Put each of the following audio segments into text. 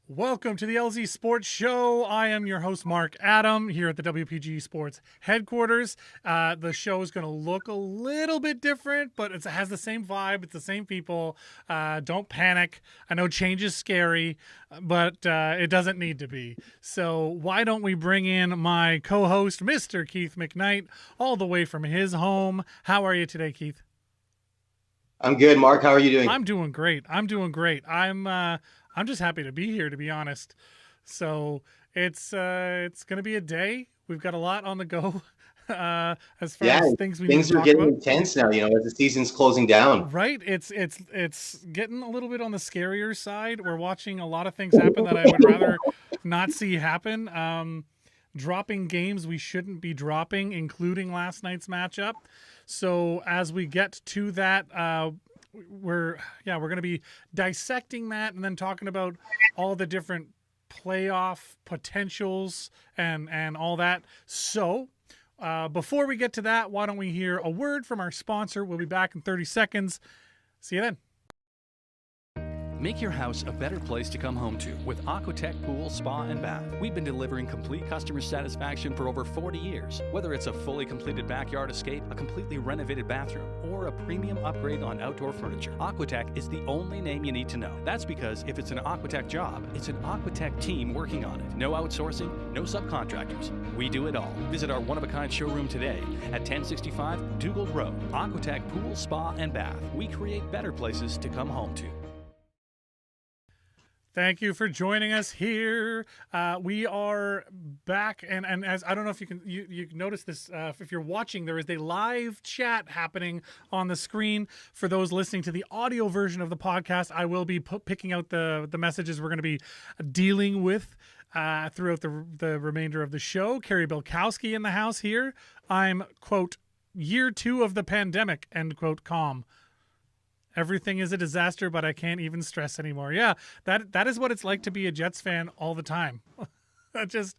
Welcome to the LZ Sports Show. I am your host, Mark Adam, here at the WPG Sports headquarters. The show is going to look a little bit different, but it has the same vibe. It's the same people. Don't panic. I know change is scary, but it doesn't need to be. So why don't we bring in my co-host, Mr. Keith McKnight, all the way from his home. How are you today, Keith? I'm good, Mark. How are you doing? I'm doing great. I'm just happy to be here, to be honest. So it's going to be a day. We've got a lot on the go as far as things we need to are talk getting about. Intense now. You know, as the season's closing down. Right. It's getting a little bit on the scarier side. We're watching a lot of things happen that I would rather not see happen. Dropping games we shouldn't be dropping, including last night's matchup. So as we get to that, we're going to be dissecting that and then talking about all the different playoff potentials and all that. So before we get to that, why don't we hear a word from our sponsor? We'll be back in 30 seconds. See you then. Make your house a better place to come home to with Aqua-Tech Pool, Spa, and Bath. We've been delivering complete customer satisfaction for over 40 years. Whether it's a fully completed backyard escape, a completely renovated bathroom, or a premium upgrade on outdoor furniture, Aqua-Tech is the only name you need to know. That's because if it's an Aqua-Tech job, it's an Aqua-Tech team working on it. No outsourcing, no subcontractors. We do it all. Visit our one-of-a-kind showroom today at 1065 Dougal Road. Aqua-Tech Pool, Spa, and Bath. We create better places to come home to. Thank you for joining us here. We are back, and as I don't know if you can notice this, if you're watching, there is a live chat happening on the screen. For those listening to the audio version of the podcast, I will be picking out the messages we're going to be dealing with throughout the remainder of the show. Carrie Bilkowski in the house here. I'm, quote, year 2 of the pandemic, end quote, calm. Everything is a disaster, but I can't even stress anymore. Yeah, that is what it's like to be a Jets fan all the time. That's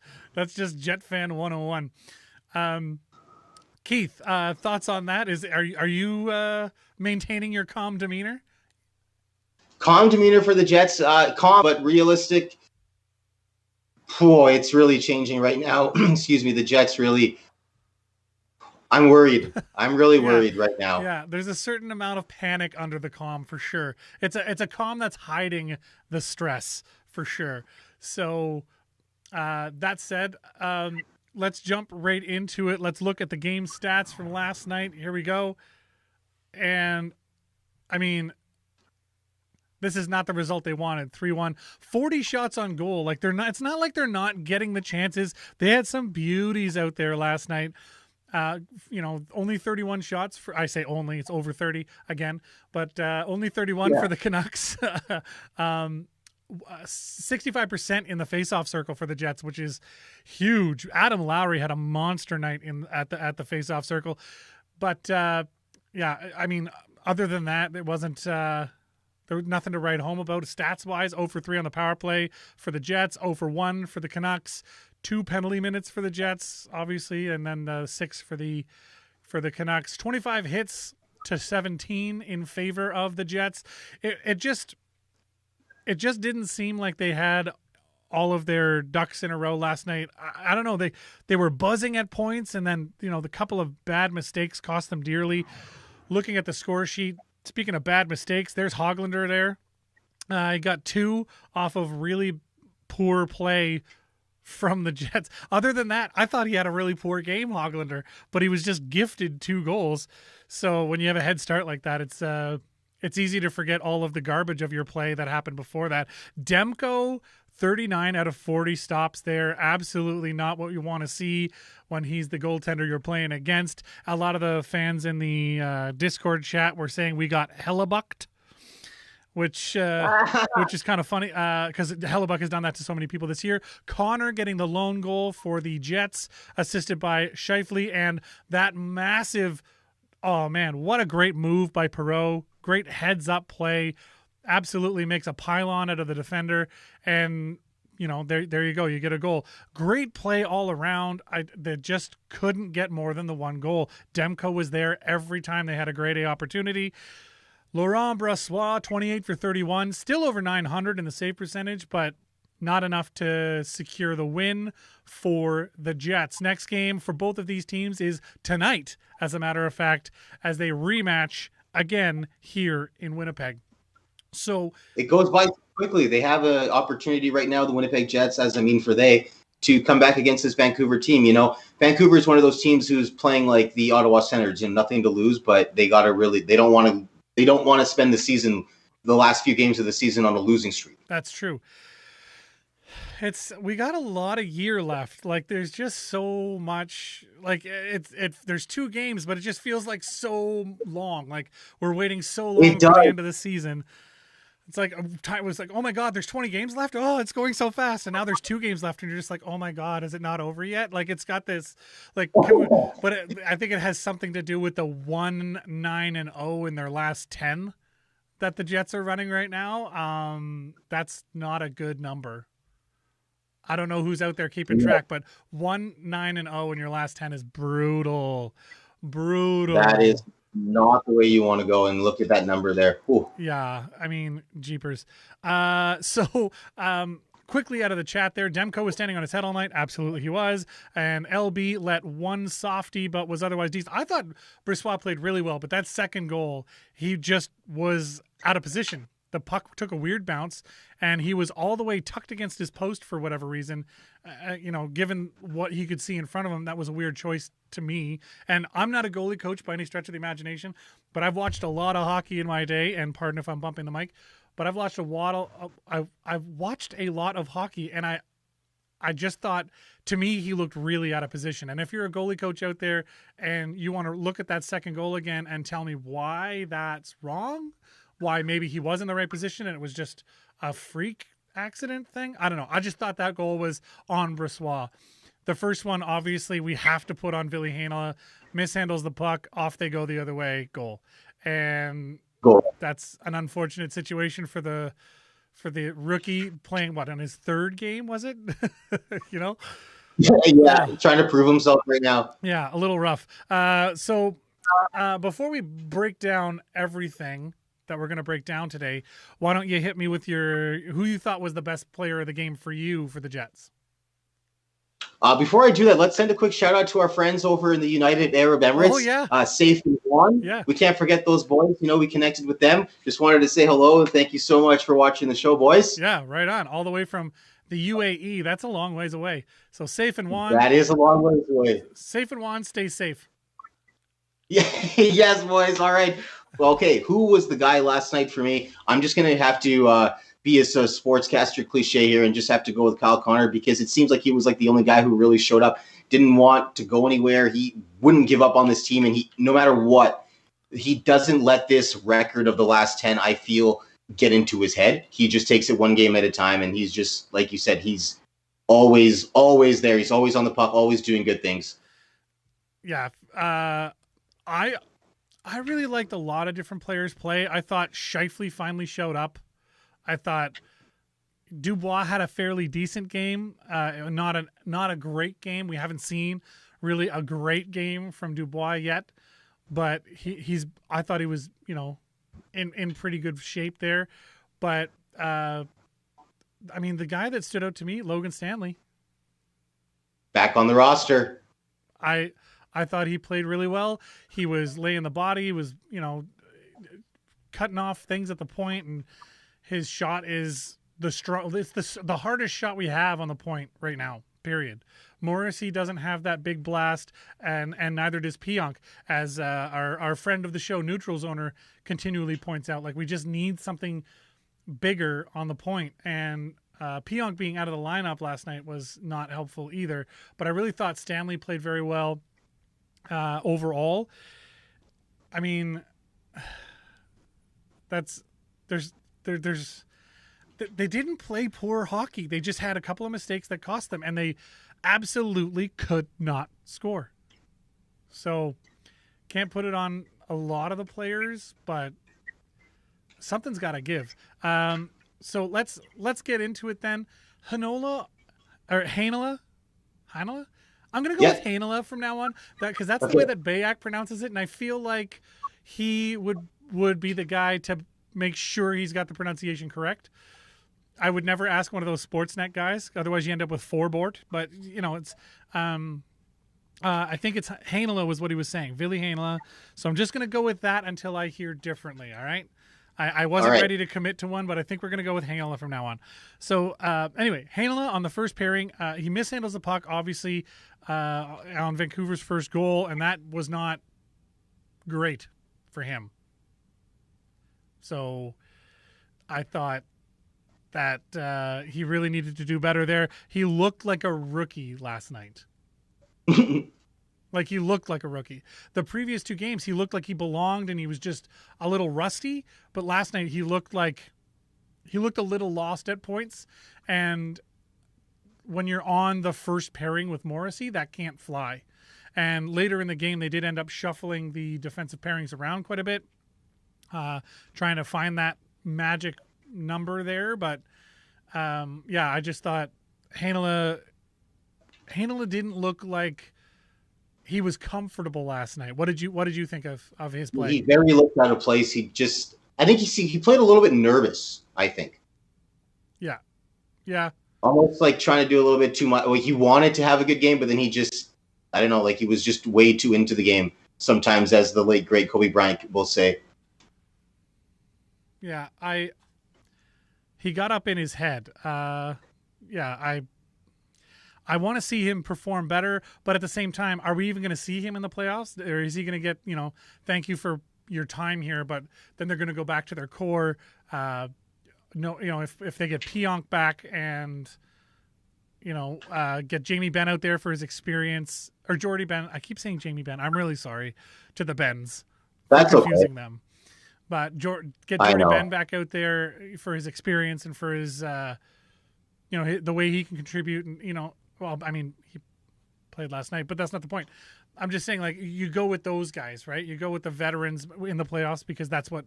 just Jet fan 101. Keith, thoughts on that? Are you maintaining your calm demeanor? Calm demeanor for the Jets, calm but realistic. Boy, it's really changing right now. Excuse me, the Jets really. I'm worried. I'm really worried right now. Yeah, there's a certain amount of panic under the calm for sure. It's a calm that's hiding the stress for sure. So that said, let's jump right into it. Let's look at the game stats from last night. Here we go. And I mean, this is not the result they wanted. 3-1, 40 shots on goal. Like it's not like they're not getting the chances. They had some beauties out there last night. Only 31 shots I say only, it's over 30 again, but only 31 for the Canucks. 65% in the face-off circle for the Jets, which is huge. Adam Lowry had a monster night at the face-off circle, but I mean, other than that, it wasn't. There was nothing to write home about stats-wise. 0 for 3 on the power play for the Jets, 0 for 1 for the Canucks. 2 penalty minutes for the Jets, obviously, and then 6 for the Canucks. 25 hits to 17 in favor of the Jets. It just didn't seem like they had all of their ducks in a row last night. I don't know. They were buzzing at points, and then the couple of bad mistakes cost them dearly. Looking at the score sheet, speaking of bad mistakes, there's Höglander there. He got 2 off of really poor play from the Jets. Other than that, I thought he had a really poor game, Höglander, but he was just gifted 2 goals. So when you have a head start like that, it's easy to forget all of the garbage of your play that happened before that. Demko, 39 out of 40 stops there. Absolutely not what you want to see when he's the goaltender you're playing against. A lot of the fans in the Discord chat were saying we got Hellebuycked, which is kind of funny because Hellebuycked has done that to so many people this year. Connor getting the lone goal for the Jets, assisted by Scheifele, and that massive, oh man, what a great move by Perreault. Great heads-up play. Absolutely makes a pylon out of the defender, and there you go. You get a goal. Great play all around. They just couldn't get more than the 1 goal. Demko was there every time they had a grade A opportunity. Laurent Brossoit, 28 for 31, still over 900 in the save percentage, but not enough to secure the win for the Jets. Next game for both of these teams is tonight, as a matter of fact, as they rematch again here in Winnipeg. So it goes by quickly. They have an opportunity right now, the Winnipeg Jets, to come back against this Vancouver team. You know, Vancouver is one of those teams who's playing like the Ottawa Senators, nothing to lose, but they don't want to spend the last few games of the season on a losing streak. That's true. We got a lot of year left. Like there's just so much. Like there's 2 games, but it just feels like so long. Like we're waiting so long for the end of the season. It's like time was like, oh my God, there's 20 games left. Oh, it's going so fast. And now there's 2 games left, and you're just like, oh my God, is it not over yet? Like it's got this, like, I think it has something to do with the 1-9-0 in their last 10 that the Jets are running right now. That's not a good number. I don't know who's out there keeping track, but 1-9-0 in your last 10 is brutal. That is not the way you want to go, and look at that number there. Ooh. Yeah, I mean, jeepers. Quickly out of the chat there, Demko was standing on his head all night. Absolutely he was. And LB let one softie, but was otherwise decent. I thought Brisebois played really well, but that second goal, he just was out of position. The puck took a weird bounce, and he was all the way tucked against his post for whatever reason. Given what he could see in front of him, that was a weird choice to me. And I'm not a goalie coach by any stretch of the imagination, but I've watched a lot of hockey in my day, and pardon if I'm bumping the mic, but I've watched I've watched a lot of hockey, and I just thought, to me, he looked really out of position. And if you're a goalie coach out there and you want to look at that second goal again and tell me why that's wrong, why maybe he was in the right position and it was just a freak accident thing, I don't know. I just thought that goal was on Brisebois. The first one, obviously, we have to put on Ville Heinola. Mishandles the puck, off they go the other way, goal. And that's an unfortunate situation for the rookie playing, on his 3rd game, was it? Yeah, trying to prove himself right now. Yeah, a little rough. So before we break down everything that we're going to break down today, why don't you hit me with who you thought was the best player of the game for you for the Jets? Before I do that, let's send a quick shout out to our friends over in the United Arab Emirates. Oh, yeah. Scheifele On. Yeah. We can't forget those boys. We connected with them. Just wanted to say hello and thank you so much for watching the show, boys. Yeah, right on. All the way from the UAE. That's a long ways away. So Safe and Juan. That is a long ways away. Safe and Juan, stay safe. Yeah, yes, boys. All right. Well, okay, who was the guy last night for me? I'm just going to have to be a sportscaster cliche here and just have to go with Kyle Connor, because it seems like he was like the only guy who really showed up, didn't want to go anywhere. He wouldn't give up on this team, and no matter what, he doesn't let this record of the last 10, I feel, get into his head. He just takes it one game at a time, and he's just, like you said, he's always there. He's always on the puck, always doing good things. Yeah, I really liked a lot of different players play. I thought Scheifele finally showed up. I thought Dubois had a fairly decent game, not a great game. We haven't seen really a great game from Dubois yet, but I thought he was, in pretty good shape there. But the guy that stood out to me, Logan Stanley, back on the roster. I thought he played really well. He was laying the body. He was, cutting off things at the point, and his shot is it's the hardest shot we have on the point right now, period. Morrissey doesn't have that big blast, and neither does Pionk, as our friend of the show, Neutral Zoner, continually points out. Like, we just need something bigger on the point, and Pionk being out of the lineup last night was not helpful either. But I really thought Stanley played very well. Overall, I mean, they didn't play poor hockey. They just had a couple of mistakes that cost them, and they absolutely could not score. So can't put it on a lot of the players, but something's got to give. So let's get into it then. Heinola. I'm going to go with Heinola from now on, because that's the way that Bayak pronounces it, and I feel like he would be the guy to make sure he's got the pronunciation correct. I would never ask one of those Sportsnet guys. Otherwise, you end up with Forbort. But it's. I think it's Heinola was what he was saying, Ville Heinola. So I'm just going to go with that until I hear differently. All right. I wasn't ready to commit to one, but I think we're going to go with Heinola from now on. So anyway, Heinola on the first pairing, he mishandles the puck, obviously, on Vancouver's first goal, and that was not great for him. So I thought that he really needed to do better there. He looked like a rookie last night. Like he looked like a rookie. The previous 2 games, he looked like he belonged and he was just a little rusty. But last night he looked a little lost at points. And when you're on the first pairing with Morrissey, that can't fly. And later in the game, they did end up shuffling the defensive pairings around quite a bit, trying to find that magic number there. But I just thought Heinola didn't look like he was comfortable last night. What did you think of his play? He very looked out of place. I think he played a little bit nervous, I think. Yeah. Almost like trying to do a little bit too much. Like he wanted to have a good game, but then he just, I don't know, like he was just way too into the game sometimes, as the late, great Kobe Bryant will say. Yeah, he got up in his head. I want to see him perform better, but at the same time, are we even going to see him in the playoffs? Or is he going to get, thank you for your time here, but then they're going to go back to their core? If they get Pionk back and, get Jamie Benn out there for his experience, or Jordy Benn. I keep saying Jamie Benn. I'm really sorry to the Bens. That's confusing them. But get Jordy Benn back out there for his experience and for his, the way he can contribute. And, he played last night, but that's not the point. I'm just saying, like, you go with those guys, right? You go with the veterans in the playoffs because that's what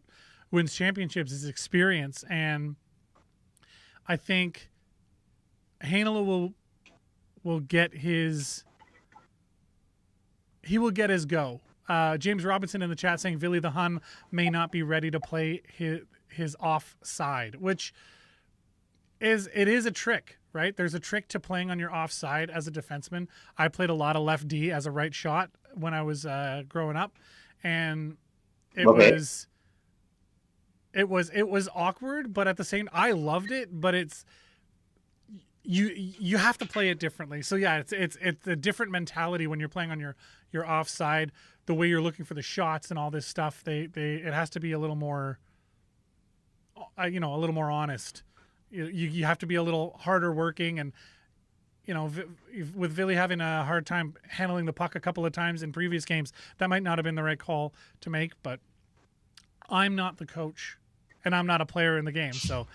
wins championships is experience. And I think Heinola will get his go. James Robinson in the chat saying Ville the Hun may not be ready to play his offside, which is a trick, right? There's a trick to playing on your offside as a defenseman. I played a lot of left D as a right shot when I was growing up, and it was awkward, but at the same, I loved it. But it's you have to play it differently. So yeah, it's a different mentality when you're playing on your offside. The way you're looking for the shots and all this stuff, it has to be a little more, a little more honest. You have to be a little harder working, and with Ville having a hard time handling the puck a couple of times in previous games, that might not have been the right call to make. But I'm not the coach, and I'm not a player in the game, so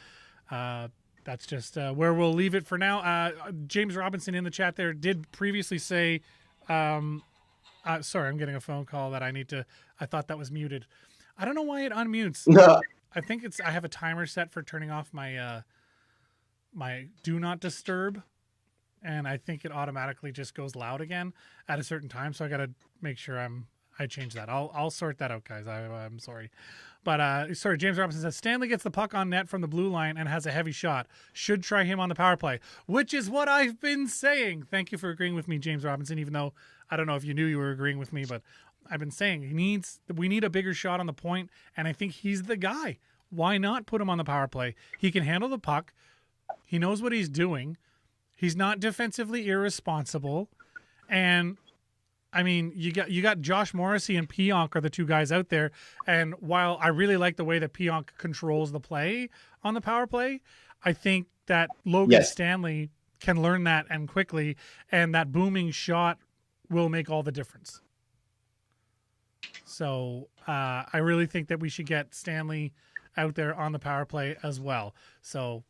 that's just where we'll leave it for now. James Robinson in the chat there did previously say, sorry, I'm getting a phone call that I thought that was muted. I don't know why it unmutes. No. I think I have a timer set for turning off my my do not disturb, and I think it automatically just goes loud again at a certain time. So I got to make sure I change that. I'll sort that out, guys. I'm sorry. But sorry, James Robinson says Stanley gets the puck on net from the blue line and has a heavy shot. Should try him on the power play, which is what I've been saying. Thank you for agreeing with me, James Robinson, even though I don't know if you knew you were agreeing with me, but I've been saying we need a bigger shot on the point, and I think he's the guy. Why not put him on the power play? He can handle the puck. He knows what he's doing. He's not defensively irresponsible. And I mean, you got Josh Morrissey and Pionk are the 2 guys out there. And while I really like the way that Pionk controls the play on the power play, I think that Logan Stanley can learn that and quickly, and that booming shot will make all the difference. So I really think that we should get Stanley out there on the power play as well. So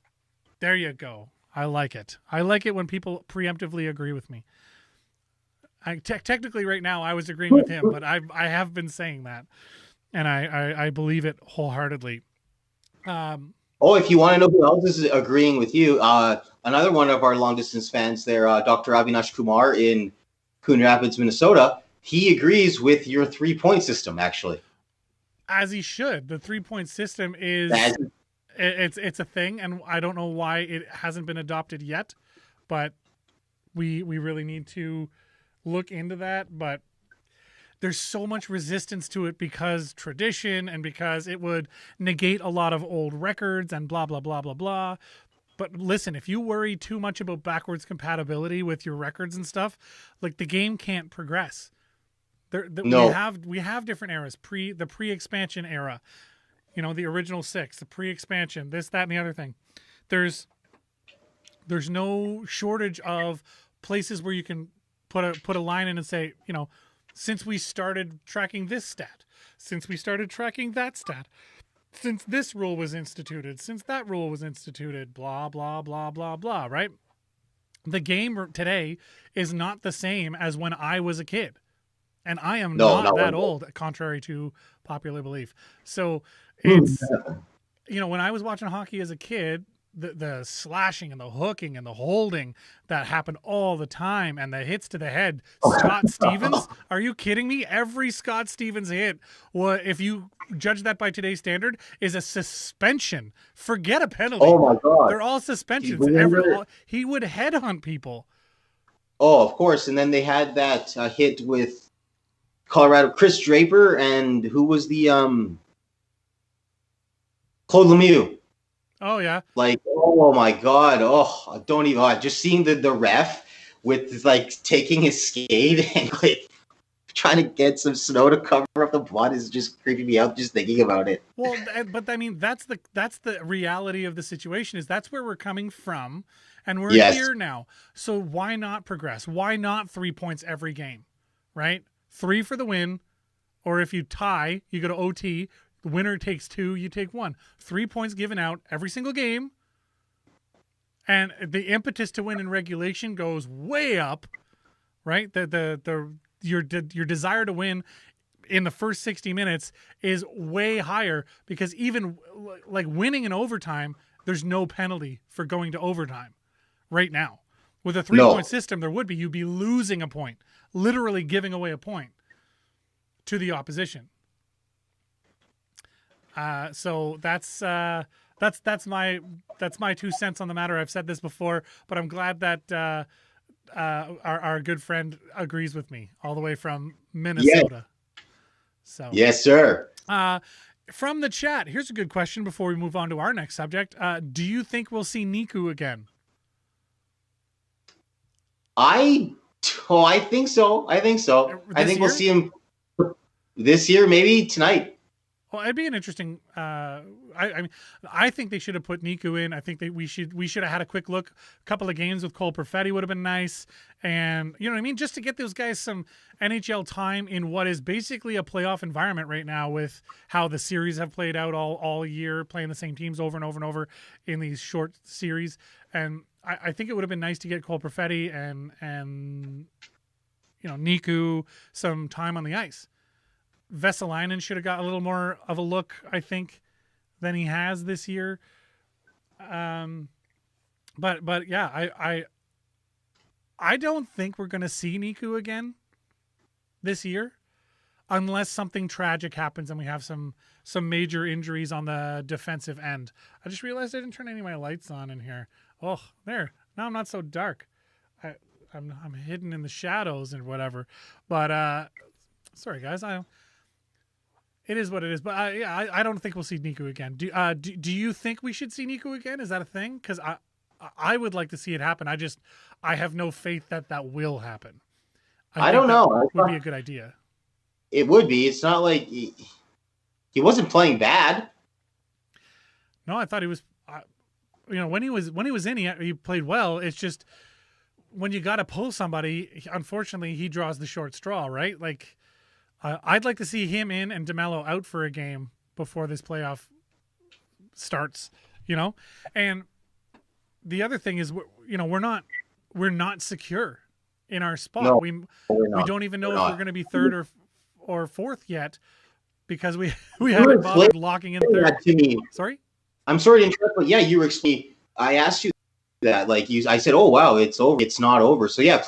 there you go. I like it. I like it when people preemptively agree with me. Technically right now I was agreeing with him, but I have been saying that, and I believe it wholeheartedly. If you want to know who else is agreeing with you, another one of our long distance fans there, Dr. Avinash Kumar in Coon Rapids, Minnesota, he agrees with your 3-point system, actually. As he should. The 3-point system is it's a thing, and I don't know why it hasn't been adopted yet, but we really need to look into that. But there's so much resistance to it because tradition and because it would negate a lot of old records and blah blah blah blah blah. But listen, if you worry too much about backwards compatibility with your records and stuff, like the game can't progress. No. We have different eras, the pre-expansion era. You know, the original 6, the pre-expansion, this, that, and the other thing. There's no shortage of places where you can put a line in and say, you know, since we started tracking this stat, since we started tracking that stat, since this rule was instituted, since that rule was instituted, blah, blah, blah, blah, blah, right? The game today is not the same as when I was a kid. And I am not that old, contrary to popular belief. So it's, you know, when I was watching hockey as a kid, the slashing and the hooking and the holding that happened all the time, and the hits to the head. Scott Stevens, are you kidding me? Every Scott Stevens hit, well, if you judge that by today's standard, is a suspension. Forget a penalty. Oh my God. They're all suspensions. He would headhunt people. Oh, of course. And then they had that hit with Colorado, Chris Draper, and who was the Claude Lemieux. Oh yeah. Like, oh my God. Oh, don't even. Just seeing the ref with like taking his skate and like trying to get some snow to cover up the blood is just creeping me out just thinking about it. Well, but I mean that's the reality of the situation. Is that's where we're coming from, and we're here now. So why not progress? Why not 3 points every game, right? 3 for the win, or if you tie, you go to OT. The winner takes 2, you take 1. 3 points given out every single game. And the impetus to win in regulation goes way up, right? Your desire to win in the first 60 minutes is way higher, because even like winning in overtime, there's no penalty for going to overtime right now. With a 3-point system, there would be. You'd be losing a point, literally giving away a point to the opposition. So that's my 2 cents on the matter. I've said this before, but I'm glad that our good friend agrees with me all the way from Minnesota. Yes. So yes, sir. From the chat, here's a good question before we move on to our next subject. Do you think we'll see Niku again? I think so. I think we'll see him this year, maybe tonight. Well, it'd be an interesting. I think they should have put Niku in. I think that we should have had a quick look. A couple of games with Cole Perfetti would have been nice, and you know what I mean, just to get those guys some NHL time in what is basically a playoff environment right now, with how the series have played out all year, playing the same teams over and over and over in these short series. And I think it would have been nice to get Cole Perfetti and you know, Niku some time on the ice. Vesalainen should have got a little more of a look, I think, than he has this year. But yeah, I don't think we're going to see Niku again this year, unless something tragic happens and we have some major injuries on the defensive end. I just realized I didn't turn any of my lights on in here. Oh, there. Now I'm not so dark. I'm hidden in the shadows and whatever. But sorry guys, it is what it is. But I don't think we'll see Niku again. Do you think we should see Niku again? Is that a thing? Because I would like to see it happen. I have no faith that will happen. I don't know. It would be a good idea. It would be. It's not like he wasn't playing bad. No, I thought he was. You know, when he was in, he played well. It's just when you got to pull somebody, unfortunately, he draws the short straw, right? Like, I'd like to see him in and DeMello out for a game before this playoff starts, you know? And the other thing is, you know, we're not secure in our spot. No, we don't even know if we're going to be third or fourth yet, because we haven't bothered locking in third. To me. Sorry? I'm sorry to interrupt, but yeah, you were explaining. I asked you that, like I said, oh wow, it's over. It's not over. So yeah,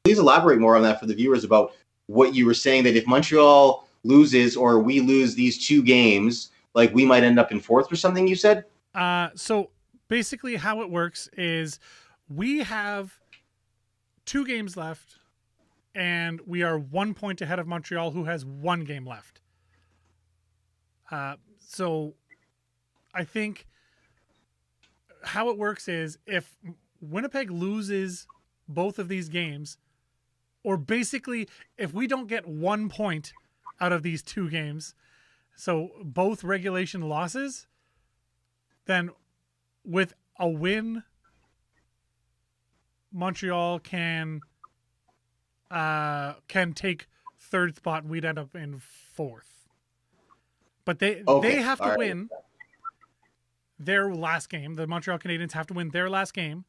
please elaborate more on that for the viewers about what you were saying, that if Montreal loses or we lose these 2 games, like we might end up in fourth or something, you said? So basically how it works is we have 2 games left and we are 1 point ahead of Montreal, who has 1 game left. So I think how it works is if Winnipeg loses both of these games, or basically if we don't get 1 point out of these 2 games, so both regulation losses, then with a win, Montreal can take 3rd spot and we'd end up in 4th. But they have to win their last game. The Montreal Canadiens have to win their last game,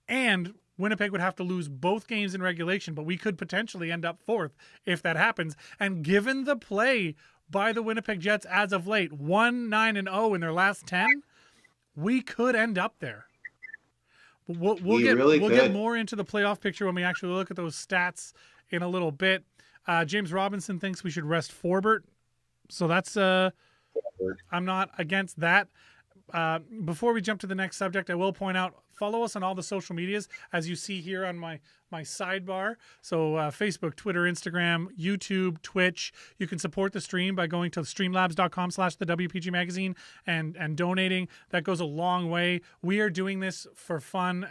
and Winnipeg would have to lose both games in regulation, but we could potentially end up 4th if that happens. And given the play by the Winnipeg Jets as of late, 1-9-0 in their last 10, we could end up there. We'll get more into the playoff picture when we actually look at those stats in a little bit. James Robinson thinks we should rest Forbert. So that's I'm not against that. Before we jump to the next subject, I will point out, follow us on all the social medias, as you see here on my sidebar. So Facebook, Twitter, Instagram, YouTube, Twitch. You can support the stream by going to streamlabs.com/the WPG magazine and donating. That goes a long way. We are doing this for fun,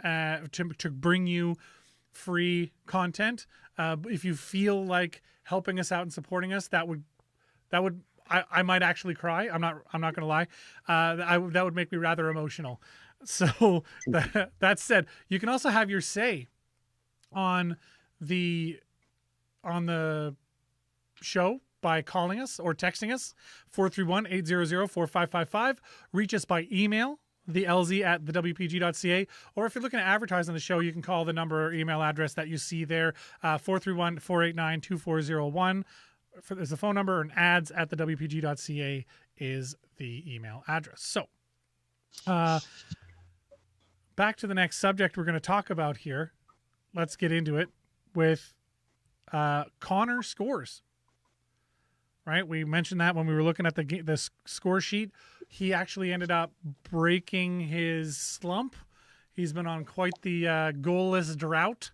to bring you free content. If you feel like helping us out and supporting us, that would I might actually cry. I'm not going to lie. That would make me rather emotional. So that said, you can also have your say on the show by calling us or texting us 431-800-4555. Reach us by email, thelz@thewpg.ca, or if you're looking to advertise on the show, you can call the number or email address that you see there, 431-489-2401. There's the phone number, and ads@thewpg.ca is the email address. So back to the next subject we're going to talk about here. Let's get into it with Connor scores. Right? We mentioned that when we were looking at the score sheet. He actually ended up breaking his slump. He's been on quite the goalless drought.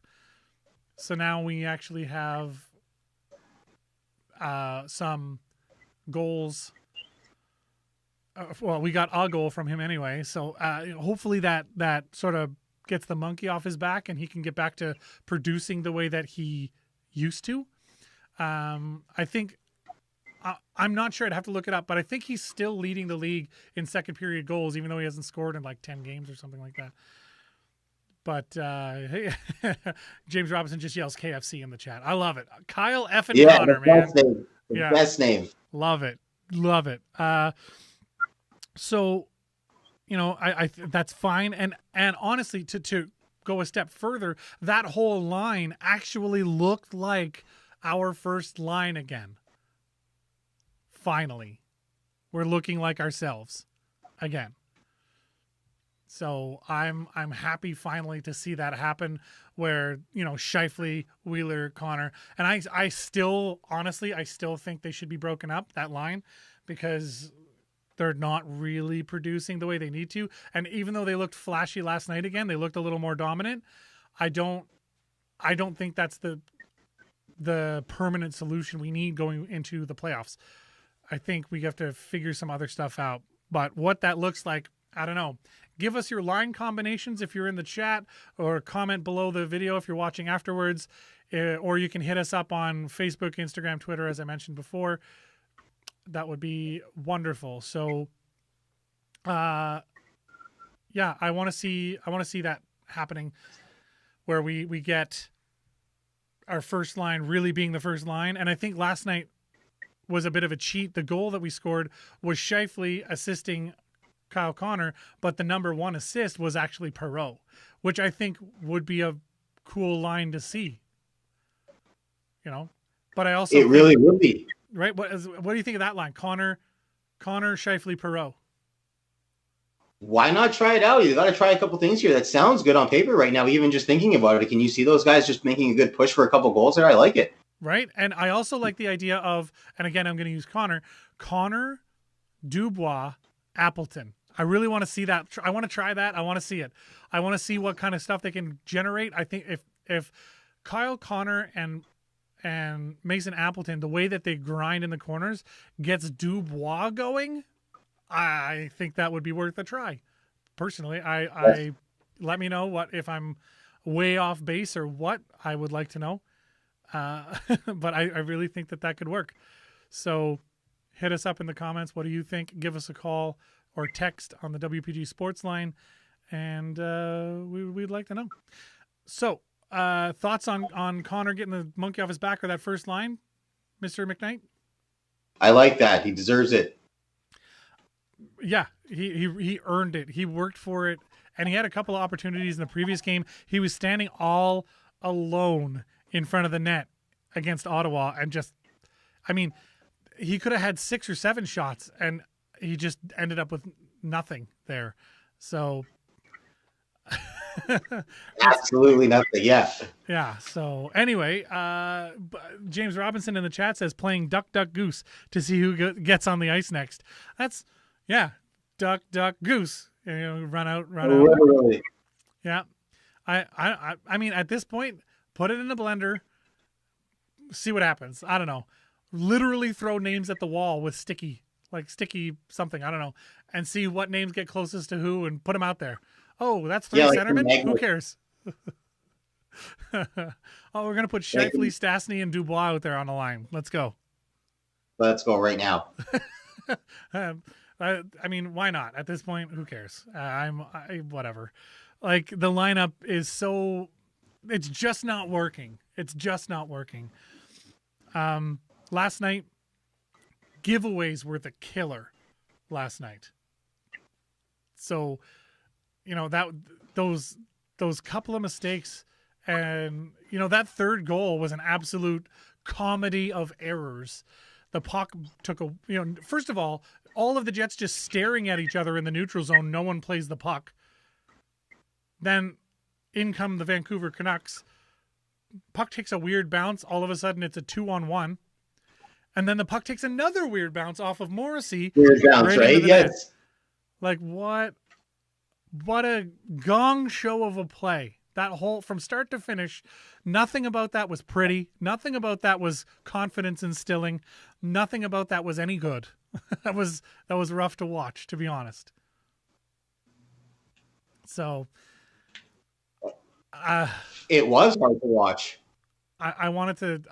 So now we actually have some goals. Well, we got a goal from him anyway. So hopefully that sort of gets the monkey off his back and he can get back to producing the way that he used to. I think, I'm not sure, I'd have to look it up, but I think he's still leading the league in second period goals, even though he hasn't scored in like 10 games or something like that. But James Robinson just yells KFC in the chat. I love it. Kyle effing Connor, man. Best name. Love it. So, I that's fine. And honestly, to go a step further, that whole line actually looked like our first line again. Finally, we're looking like ourselves again. So I'm happy finally to see that happen, where Scheifele, Wheeler, Connor, and I still think they should be broken up, that line, because they're not really producing the way they need to. And even though they looked flashy last night again, they looked a little more dominant. I don't think that's the permanent solution we need going into the playoffs. I think we have to figure some other stuff out. But what that looks like, I don't know. Give us your line combinations if you're in the chat, or comment below the video if you're watching afterwards, or you can hit us up on Facebook, Instagram, Twitter, as I mentioned before. That would be wonderful. So, I want to see that happening, where we get our first line really being the first line. And I think last night was a bit of a cheat. The goal that we scored was Scheifele assisting Kyle Connor, but the number 1 assist was actually Perreault, which I think would be a cool line to see. But I also really would be. Right? What do you think of that line? Connor, Scheifele, Perreault. Why not try it out? You got to try a couple things here. That sounds good on paper right now. Even just thinking about it, can you see those guys just making a good push for a couple goals there? I like it. Right? And I also like the idea of, and again, I'm going to use Connor, Dubois, Appleton. I really want to see that. I want to try that. I want to see it. I want to see what kind of stuff they can generate. I think if Kyle Connor and Mason Appleton, the way that they grind in the corners, gets Dubois going, I think that would be worth a try. Personally, I let me know what if I'm way off base or what. I would like to know. But I really think that could work. So hit us up in the comments. What do you think? Give us a call or text on the WPG Sports line, and we'd like to know. So thoughts on Connor getting the monkey off his back or that first line, Mr. McKnight? I like that. He deserves it. Yeah, he earned it. He worked for it, and he had a couple of opportunities in the previous game. He was standing all alone in front of the net against Ottawa, and just, I mean, he could have had 6 or 7 shots, and he just ended up with nothing there. So absolutely nothing. Yeah. Yeah. So anyway, James Robinson in the chat says playing duck, duck, goose to see who gets on the ice next. That's, yeah. Duck, duck, goose. You know, run out. Literally. Yeah. I mean, at this point, put it in a blender, see what happens. I don't know. Literally throw names at the wall with sticky something, I don't know, and see what names get closest to who and put them out there. Oh, that's 3 centermen? Who cares? Oh, we're going to put Scheifele, Stastny, and Dubois out there on the line. Let's go. Let's go right now. I mean, why not? At this point, who cares? Whatever. Like, the lineup is so... It's just not working. Last night, giveaways were the killer last night. So, you know, those couple of mistakes, and, you know, that third goal was an absolute comedy of errors. The puck took first of all of the Jets just staring at each other in the neutral zone. No one plays the puck. Then in come the Vancouver Canucks. Puck takes a weird bounce. All of a sudden it's a 2-on-1. And then the puck takes another weird bounce off of Morrissey. Weird bounce, right? Yes. Net. Like, what a gong show of a play. That whole, from start to finish, nothing about that was pretty. Nothing about that was confidence instilling. Nothing about that was any good. That was rough to watch, to be honest. So, it was hard to watch. I wanted to.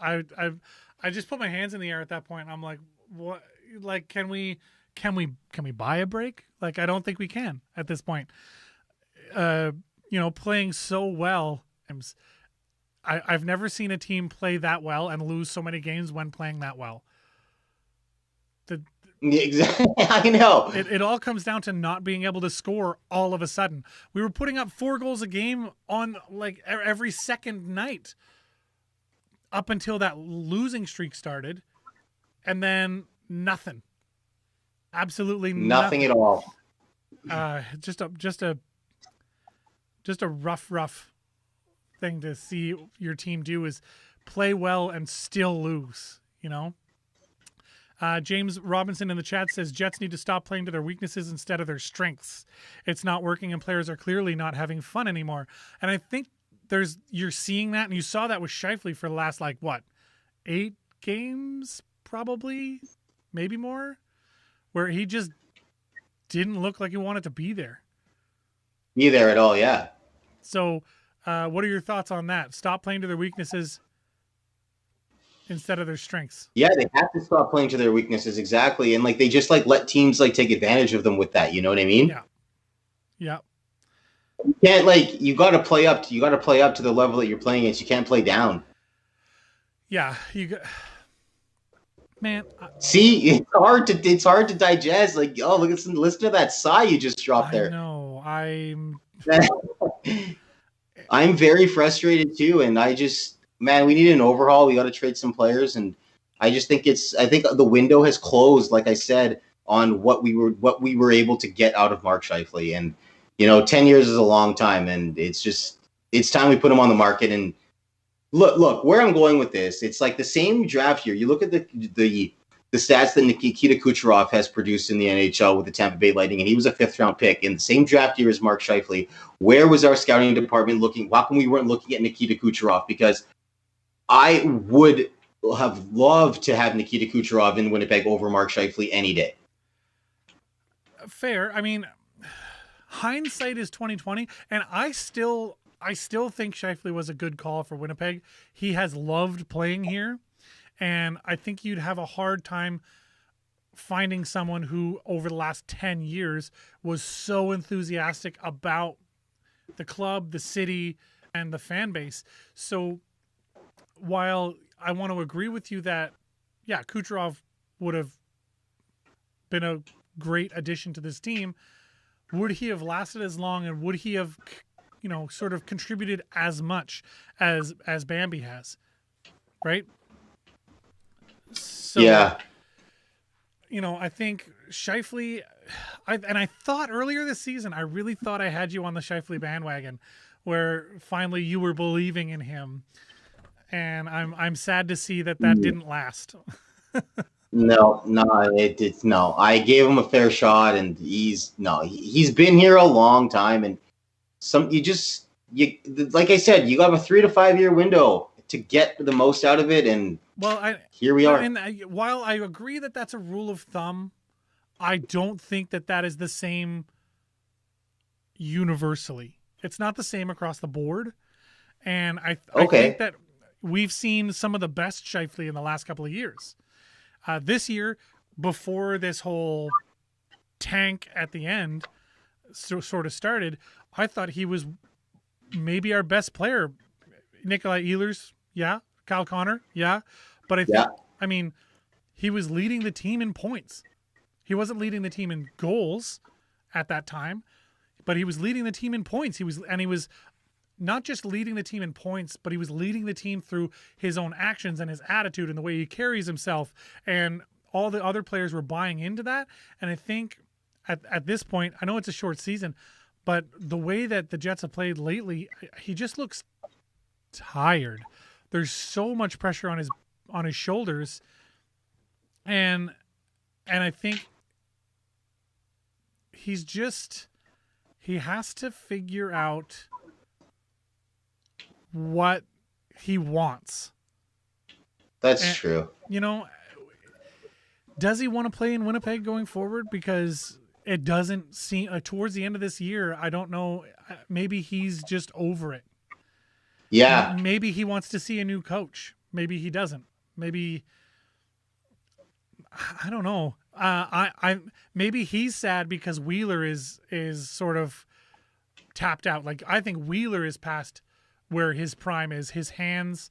I just put my hands in the air at that point. I'm like, what? Like, can we buy a break? Like, I don't think we can at this point. Playing so well. I've never seen a team play that well and lose so many games when playing that well. Exactly. I know. It all comes down to not being able to score all of a sudden. We were putting up 4 goals a game on like every second night up until that losing streak started, and then nothing. Absolutely nothing at all. Just a rough thing to see your team do is play well and still lose, you know? James Robinson in the chat says Jets need to stop playing to their weaknesses instead of their strengths. It's not working and players are clearly not having fun anymore. And I think you're seeing that, and you saw that with Scheifele for the last 8 games, probably, maybe more, where he just didn't look like he wanted to be there. Be there at all, yeah. So, what are your thoughts on that? Stop playing to their weaknesses instead of their strengths. Yeah, they have to stop playing to their weaknesses, exactly, and they just let teams take advantage of them with that. You know what I mean? Yeah. You can't you got to play up. You got to play up to the level that you're playing against. You can't play down. Yeah, man. See, it's hard to digest. Listen to that sigh you just dropped there. No, I'm very frustrated too, and we need an overhaul. We got to trade some players, and I think the window has closed. Like I said, on what we were able to get out of Mark Scheifele, and 10 years is a long time, and it's time we put him on the market. And look where I'm going with this. It's like the same draft year. You look at the the stats that Nikita Kucherov has produced in the NHL with the Tampa Bay Lightning, and he was a 5th-round pick in the same draft year as Mark Scheifele. Where was our scouting department looking? How come we weren't looking at Nikita Kucherov? Because I would have loved to have Nikita Kucherov in Winnipeg over Mark Scheifele any day. Fair. I mean, hindsight is 2020, and I still think Scheifele was a good call for Winnipeg. He has loved playing here, and I think you'd have a hard time finding someone who over the last 10 years was so enthusiastic about the club, the city, and the fan base. So while I want to agree with you that, yeah, Kucherov would have been a great addition to this team, would he have lasted as long, and would he have, sort of contributed as much as Bambi has, right? So, yeah. I think Scheifele, I thought earlier this season, I really thought I had you on the Scheifele bandwagon, where finally you were believing in him, and I'm sad to see that didn't last. No. I gave him a fair shot, and he's been here a long time, and like I said, you got a 3 to 5 year window to get the most out of it, and here we are. And while I agree that that's a rule of thumb, I don't think that is the same universally. It's not the same across the board, and I think that we've seen some of the best Scheifele in the last couple of years. This year, before this whole tank at the end sort of started, I thought he was maybe our best player. Nikolai Ehlers, yeah. Kyle Connor, yeah. But I think, he was leading the team in points. He wasn't leading the team in goals at that time, but he was leading the team in points. He was not just leading the team in points, but he was leading the team through his own actions and his attitude and the way he carries himself. And all the other players were buying into that. And I think at this point, I know it's a short season, but the way that the Jets have played lately, he just looks tired. There's so much pressure on his shoulders. And I think he has to figure out what he wants. That's true. Does he want to play in Winnipeg going forward? Because it doesn't seem towards the end of this year, I don't know, maybe he's just over it. Yeah. Maybe he wants to see a new coach. Maybe he doesn't. Maybe, I don't know. Maybe he's sad because Wheeler is sort of tapped out. Like, I think Wheeler is past where his prime is. His hands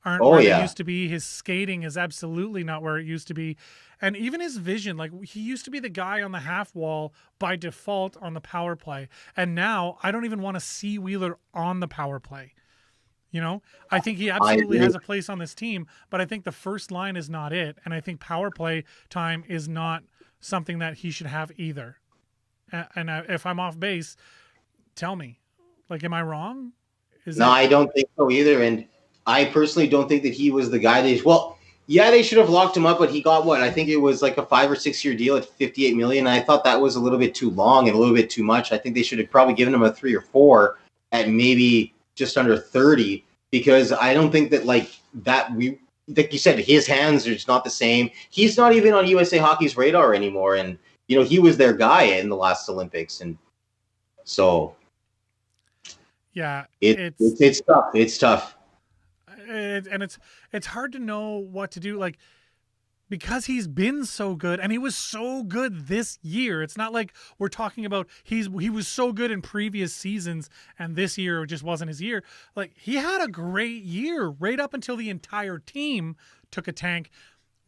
aren't where they used to be. His skating is absolutely not where it used to be. And even his vision, like, he used to be the guy on the half wall by default on the power play. And now I don't even want to see Wheeler on the power play. I think he absolutely has a place on this team, but I think the first line is not it. And I think power play time is not something that he should have either. And if I'm off base, tell me. Like, am I wrong? I don't think so either. And I personally don't think that he was the guy they should have locked him up, but he got I think it was like a 5 or 6 year deal at $58 million. And I thought that was a little bit too long and a little bit too much. I think they should have probably given him a 3 or 4 at maybe just under 30, because I don't think that like you said, his hands are just not the same. He's not even on USA Hockey's radar anymore. And, he was their guy in the last Olympics. And so, yeah, it's tough. It's tough. And it's hard to know what to do. Like, because he's been so good, and he was so good this year. It's not like we're talking about he was so good in previous seasons and this year just wasn't his year. Like, he had a great year right up until the entire team took a tank.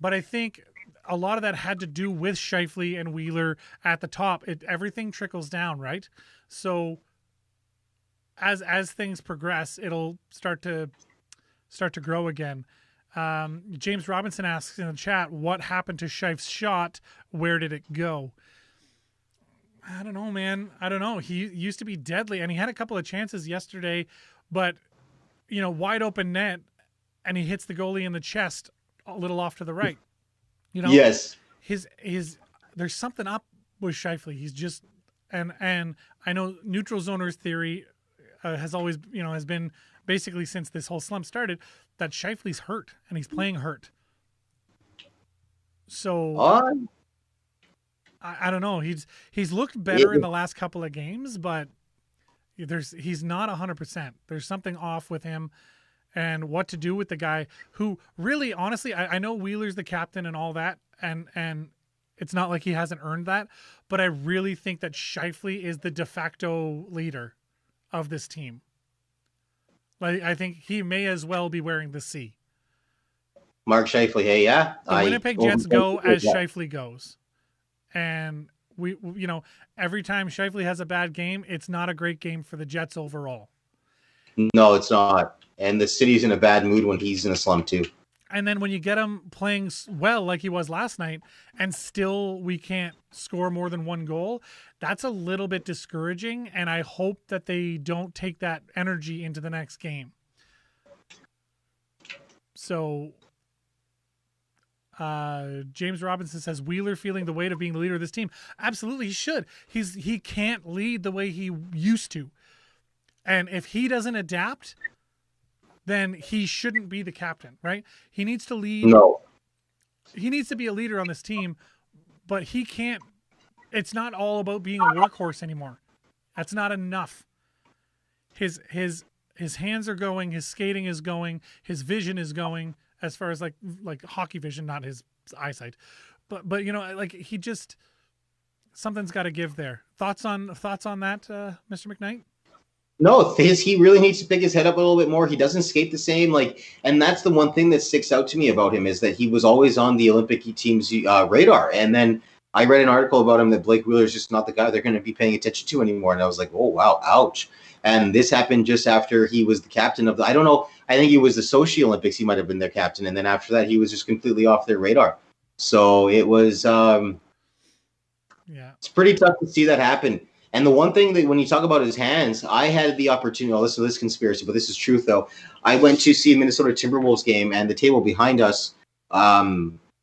But I think a lot of that had to do with Scheifele and Wheeler at the top. Everything trickles down, right? So as things progress, it'll start to grow again. James Robinson asks in the chat, what happened to Scheif's shot? Where did it go? I don't know, man. I don't know. He used to be deadly, and he had a couple of chances yesterday, but, wide open net, and he hits the goalie in the chest a little off to the right. You know, Yes. his there's something up with Scheifele. He's just and I know neutral zoners theory has always has been basically since this whole slump started that Scheifele's hurt and he's playing hurt. So I don't know. He's looked better in the last couple of games, but he's not 100%. There's something off with him. And what to do with the guy who really, honestly, I know Wheeler's the captain and all that, and it's not like he hasn't earned that, but I really think that Scheifele is the de facto leader of this team. Like, I think he may as well be wearing the C. Mark Scheifele, hey, yeah. The Winnipeg Jets go as Scheifele goes. And we every time Scheifele has a bad game, it's not a great game for the Jets overall. No, it's not. And the city's in a bad mood when he's in a slump too. And then when you get him playing well like he was last night and still we can't score more than one goal, that's a little bit discouraging. And I hope that they don't take that energy into the next game. So James Robinson says, Wheeler feeling the weight of being the leader of this team. Absolutely, he should. He can't lead the way he used to. And if he doesn't adapt, then he shouldn't be the captain, right? He needs to lead. No. He needs to be a leader on this team, but he can't. It's not all about being a workhorse anymore. That's not enough. His hands are going, his skating is going, his vision is going, as far as like hockey vision, not his eyesight. But he just, something's got to give there. Thoughts on that, Mr. McKnight? No, he really needs to pick his head up a little bit more. He doesn't skate the same, and that's the one thing that sticks out to me about him is that he was always on the Olympic team's radar. And then I read an article about him that Blake Wheeler is just not the guy they're going to be paying attention to anymore. And I was like, oh, wow, ouch. And this happened just after he was the captain of I don't know, I think he was the Sochi Olympics. He might have been their captain. And then after that, he was just completely off their radar. So it was, it's pretty tough to see that happen. And the one thing that when you talk about his hands, I had the opportunity, I'll listen to this conspiracy, but this is truth though. I went to see a Minnesota Timberwolves game and the table behind us,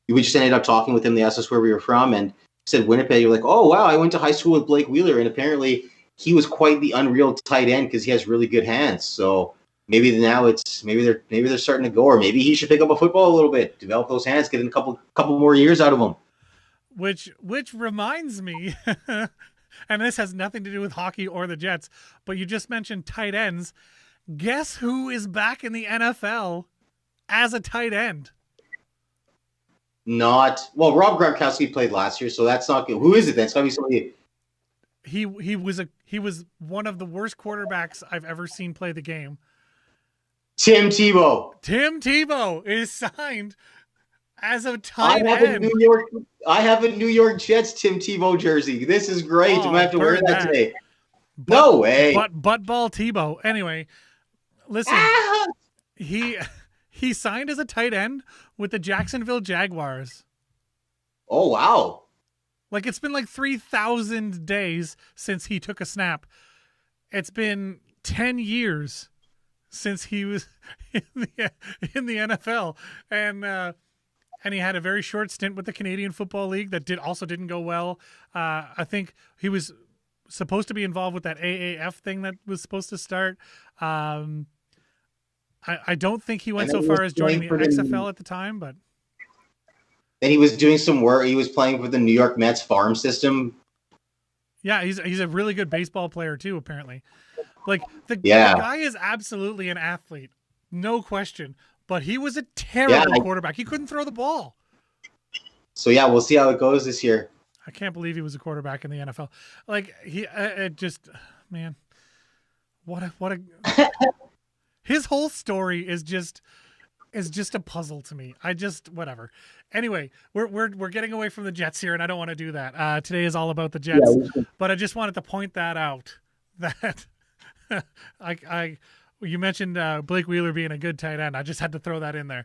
we just ended up talking with him. They asked us where we were from and said Winnipeg. You're like, oh, wow, I went to high school with Blake Wheeler. And apparently he was quite the unreal tight end because he has really good hands. So maybe now maybe they're starting to go, or maybe he should pick up a football a little bit, develop those hands, get in a couple more years out of him. Which reminds me, and this has nothing to do with hockey or the Jets, but you just mentioned tight ends. Guess who is back in the NFL as a tight end? Rob Gronkowski played last year, so that's not good. Who is it then? It's gotta be somebody. He was one of the worst quarterbacks I've ever seen play the game. Tim Tebow. Tim Tebow is signed as a tight end. I have a New York Jets Tim Tebow jersey. This is great. I'm gonna have to wear that today. No way. Butt ball Tebow. Anyway, listen. He signed as a tight end with the Jacksonville Jaguars. Oh wow. Like it's been like 3,000 days since he took a snap. It's been 10 years since he was in the NFL, and he had a very short stint with the Canadian Football League that didn't go well. I think he was supposed to be involved with that AAF thing that was supposed to start. I don't think he went so far as joining the XFL at the time, but. And he was doing some work. He was playing for the New York Mets farm system. Yeah, he's a really good baseball player too, apparently. Like the guy is absolutely an athlete, no question. But he was a terrible quarterback. He couldn't throw the ball. So yeah, we'll see how it goes this year. I can't believe he was a quarterback in the NFL. Like what a his whole story is just a puzzle to me. Whatever. Anyway, we're getting away from the Jets here, and I don't want to do that. Today is all about the Jets, but I just wanted to point that out. That you mentioned Blake Wheeler being a good tight end. I just had to throw that in there.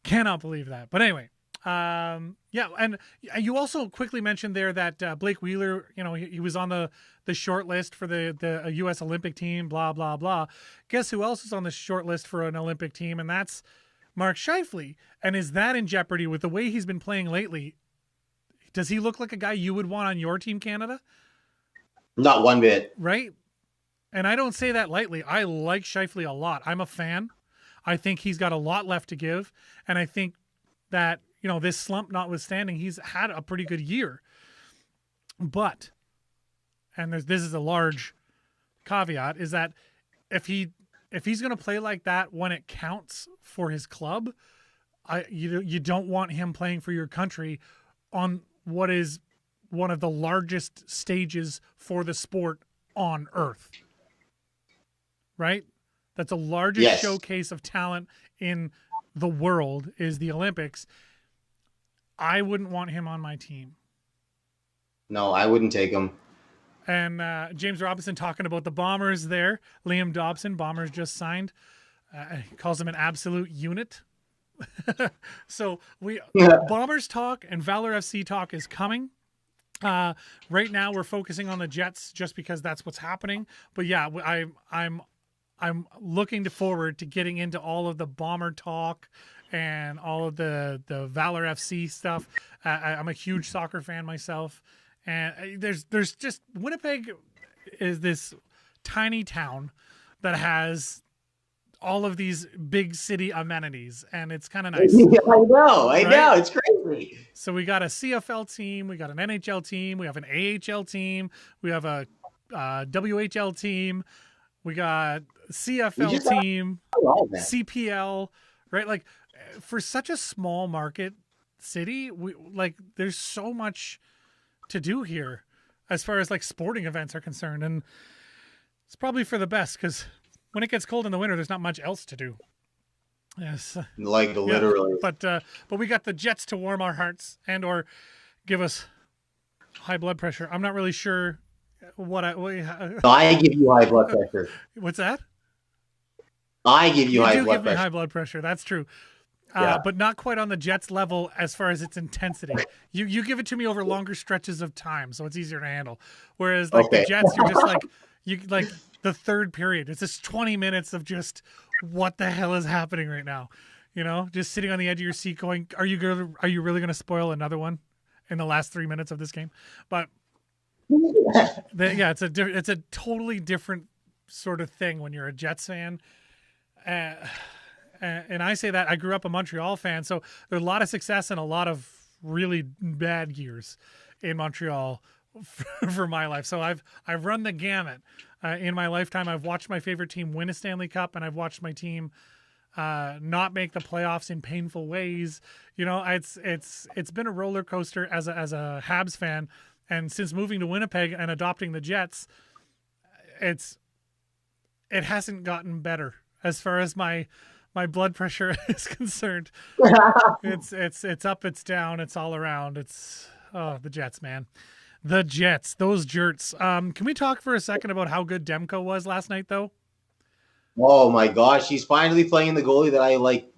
Cannot believe that. But anyway, and you also quickly mentioned there that Blake Wheeler, he was on the short list for the U.S. Olympic team. Blah blah blah. Guess who else is on the short list for an Olympic team? And that's Mark Scheifele. And is that in jeopardy with the way he's been playing lately? Does he look like a guy you would want on your team, Canada? Not one bit. Right? And I don't say that lightly. I like Scheifele a lot. I'm a fan. I think he's got a lot left to give. And I think that, this slump notwithstanding, he's had a pretty good year. But, and this is a large caveat, is that if he's going to play like that when it counts for his club, you don't want him playing for your country on what is one of the largest stages for the sport on earth. Right? That's the largest showcase of talent in the world is the Olympics. I wouldn't want him on my team. No, I wouldn't take him. And James Robinson talking about the Bombers there. Liam Dobson, Bombers just signed. Calls them an absolute unit. So Bombers talk and Valor FC talk is coming. Right now we're focusing on the Jets just because that's what's happening. But yeah, I'm looking forward to getting into all of the Bomber talk and all of the Valor FC stuff. I'm a huge soccer fan myself. And there's just Winnipeg is this tiny town that has all of these big city amenities, and it's kind of nice. Yeah, I know, it's crazy. So we got a CFL team, we got an NHL team, we have an AHL team, we have a WHL team, we got CFL team, CPL, right? Like for such a small market city, there's so much to do here as far as like sporting events are concerned, and it's probably for the best because when it gets cold in the winter there's not much else to do. Yes, literally. But we got the Jets to warm our hearts and or give us high blood pressure. I'm not really sure I give you high blood pressure. What's that? I give you high do blood give pressure. Me high blood pressure, that's true. Yeah. But not quite on the Jets level as far as its intensity. You give it to me over longer stretches of time, so it's easier to handle. Whereas the Jets, you're just like the third period. It's just 20 minutes of just what the hell is happening right now. Just sitting on the edge of your seat, going, "Are you really going to spoil another one in the last 3 minutes of this game?" But it's a totally different sort of thing when you're a Jets fan. And I say that I grew up a Montreal fan, so there's a lot of success and a lot of really bad years in Montreal for my life. So I've run the gamut in my lifetime. I've watched my favorite team win a Stanley Cup, and I've watched my team not make the playoffs in painful ways. It's been a roller coaster as a Habs fan, and since moving to Winnipeg and adopting the Jets, it hasn't gotten better as far as my blood pressure is concerned. It's up, it's down, it's all around. It's the Jets, man. The Jets, those jerts. Can we talk for a second about how good Demko was last night, though? Oh my gosh, he's finally playing the goalie that I like.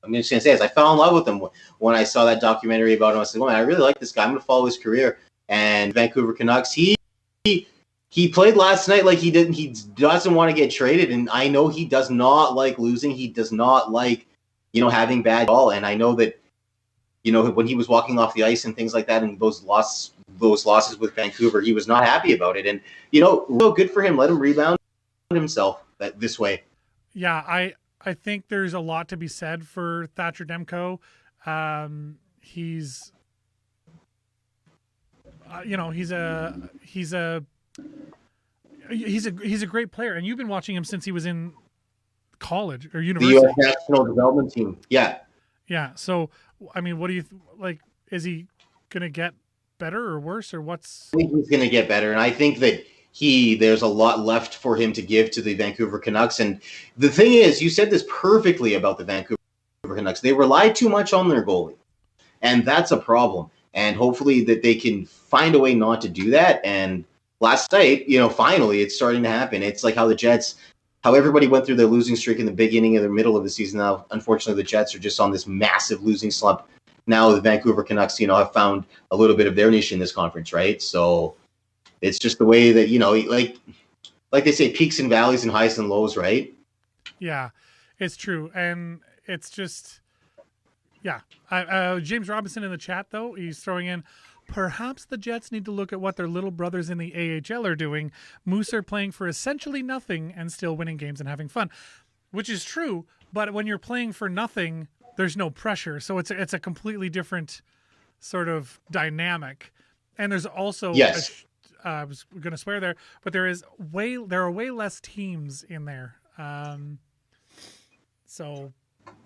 I'm just gonna say this. I fell in love with him when I saw that documentary about him. I said, "Well, man, I really like this guy. I'm gonna follow his career." And Vancouver Canucks, he played last night like he didn't. He doesn't want to get traded, and I know he does not like losing. He does not like, having bad ball. And I know that, when he was walking off the ice and things like that, and those losses with Vancouver, he was not happy about it. And real good for him. Let him rebound himself this way. Yeah, I think there's a lot to be said for Thatcher Demko. He's a great player, and you've been watching him since he was in college or university. The U.S. National Development Team. Yeah. Yeah. So, I mean, what do you like? Is he going to get better or worse, or what's? I think he's going to get better, and I think that there's a lot left for him to give to the Vancouver Canucks. And the thing is, you said this perfectly about the Vancouver Canucks. They rely too much on their goalie, and that's a problem. And hopefully that they can find a way not to do that. And last night, finally it's starting to happen. It's like how the Jets, how everybody went through their losing streak in the beginning of the middle of the season. Now, unfortunately, the Jets are just on this massive losing slump. Now the Vancouver Canucks, have found a little bit of their niche in this conference, right? So it's just the way that, like they say, peaks and valleys and highs and lows, right? Yeah. It's true, and it's just, yeah. James Robinson in the chat, though, he's throwing in, perhaps the Jets need to look at what their little brothers in the AHL are doing. Moose are playing for essentially nothing and still winning games and having fun, which is true. But when you're playing for nothing, there's no pressure, so it's a completely different sort of dynamic. And there's also, yes. I was going to swear there, but there are way less teams in there. So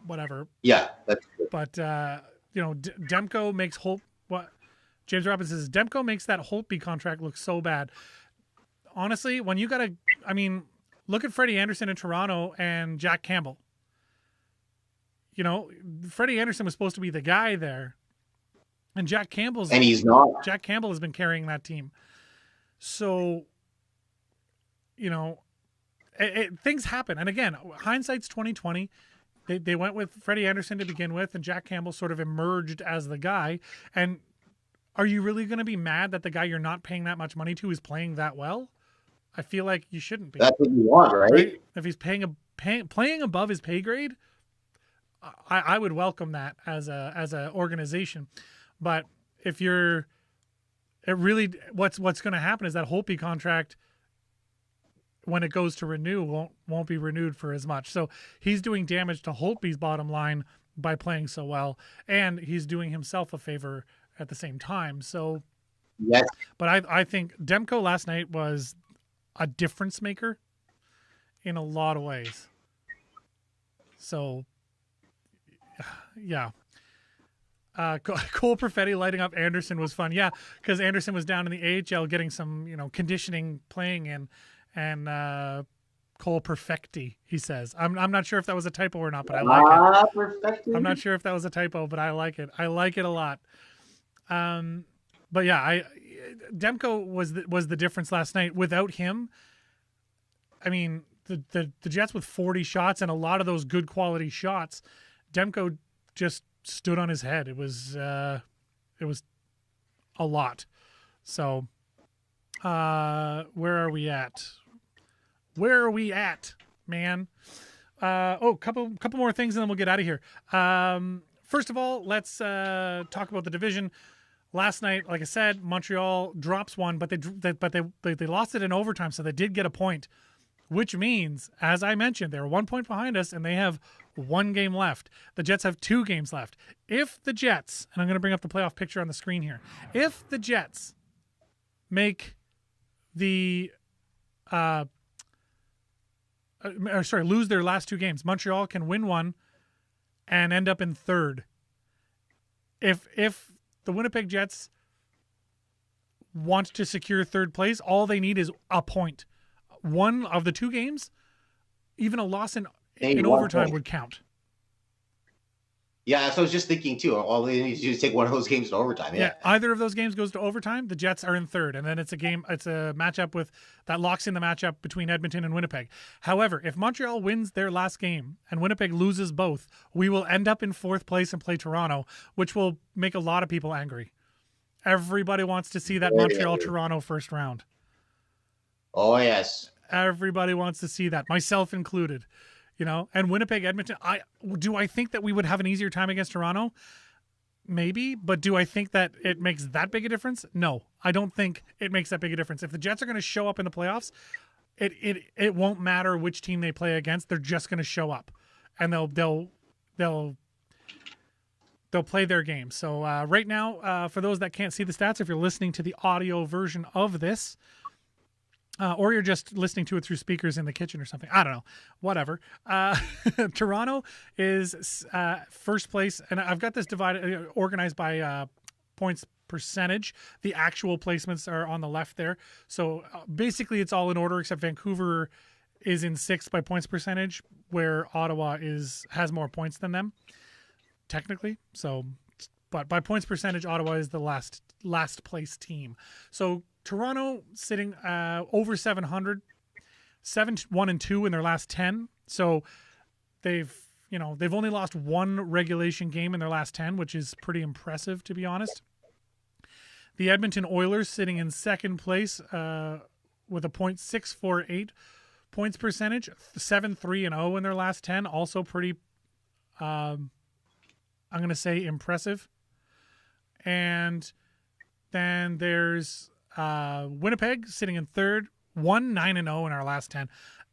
whatever. Yeah, that's true. But Demko makes what James Robinson says, Demko makes that Holtby contract look so bad. Honestly, when you look at Freddie Anderson in Toronto and Jack Campbell. Freddie Anderson was supposed to be the guy there, and and he's not. Jack Campbell has been carrying that team. So, things happen. And again, hindsight's 2020. They went with Freddie Anderson to begin with, and Jack Campbell sort of emerged as the guy. And are you really going to be mad that the guy you're not paying that much money to is playing that well? I feel like you shouldn't be. That's what you want, right? If he's playing above his pay grade, I would welcome that as a organization. But if what's going to happen is that Holtby contract, when it goes to renew, won't be renewed for as much. So he's doing damage to Holtby's bottom line by playing so well, and he's doing himself a favor at the same time. So, yes. But I think Demko last night was a difference maker in a lot of ways. So, yeah. Cole Perfetti lighting up Anderson was fun. Yeah, because Anderson was down in the AHL getting some, conditioning playing in, and Cole Perfetti, he says. I'm not sure if that was a typo or not, but I like it. Perfetti. I'm not sure if that was a typo, but I like it. I like it a lot. But yeah, Demko was the difference last night. Without him, I mean, the Jets with 40 shots and a lot of those good quality shots, Demko just stood on his head. It was a lot. So, where are we at? Where are we at, man? Couple more things, and then we'll get out of here. First of all, let's talk about the division. Last night, like I said, Montreal drops one, but they lost it in overtime, so they did get a point, which means, as I mentioned, they're 1 point behind us, and they have one game left. The Jets have 2 games left. If the Jets, and I'm going to bring up the playoff picture on the screen here, if the Jets make the lose their last 2 games, Montreal can win one and end up in third. If the Winnipeg Jets want to secure third place, all they need is a point. One of the 2 games, even a loss in overtime would count. Yeah, so I was just thinking too. All they need to do is take one of those games to overtime. Yeah, either of those games goes to overtime, the Jets are in third, and then it's a matchup that locks in the matchup between Edmonton and Winnipeg. However, if Montreal wins their last game and Winnipeg loses both, we will end up in 4th place and play Toronto, which will make a lot of people angry. Everybody wants to see that Montreal-Toronto first round. Oh, yes. Everybody wants to see that, myself included. And Winnipeg, Edmonton, do I think that we would have an easier time against Toronto? Maybe, but do I think that it makes that big a difference? No, I don't think it makes that big a difference. If the Jets are going to show up in the playoffs, it won't matter which team they play against. They're just going to show up, and they'll play their game. So right now, for those that can't see the stats, if you're listening to the audio version of this, or you're just listening to it through speakers in the kitchen or something, I don't know, whatever. Toronto is first place, and I've got this organized by points percentage. The actual placements are on the left there. So basically it's all in order, except Vancouver is in 6th by points percentage, where Ottawa has more points than them, technically. So, but by points percentage, Ottawa is the last place team. So Toronto sitting over 700, 7-1-2 in their last 10. So they've only lost 1 regulation game in their last 10, which is pretty impressive, to be honest. The Edmonton Oilers sitting in 2nd place with a .648. Points percentage 7-3-0 in their last 10. Also pretty, I'm going to say impressive. And then there's Winnipeg sitting in third, 1-9-0 in our last 10.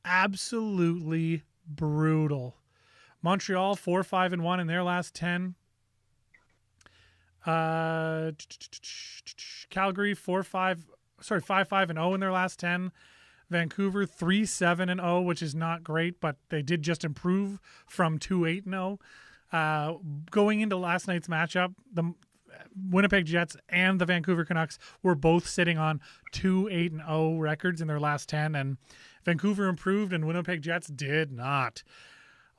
Absolutely brutal. Montreal 4-5-1 in their last 10. Calgary 5-5-0 in their last 10. Vancouver 3-7-0, which is not great, but they did just improve from 2-8-0. Going into last night's matchup, the Winnipeg Jets and the Vancouver Canucks were both sitting on 2-8-0 records in their last 10, and Vancouver improved and Winnipeg Jets did not.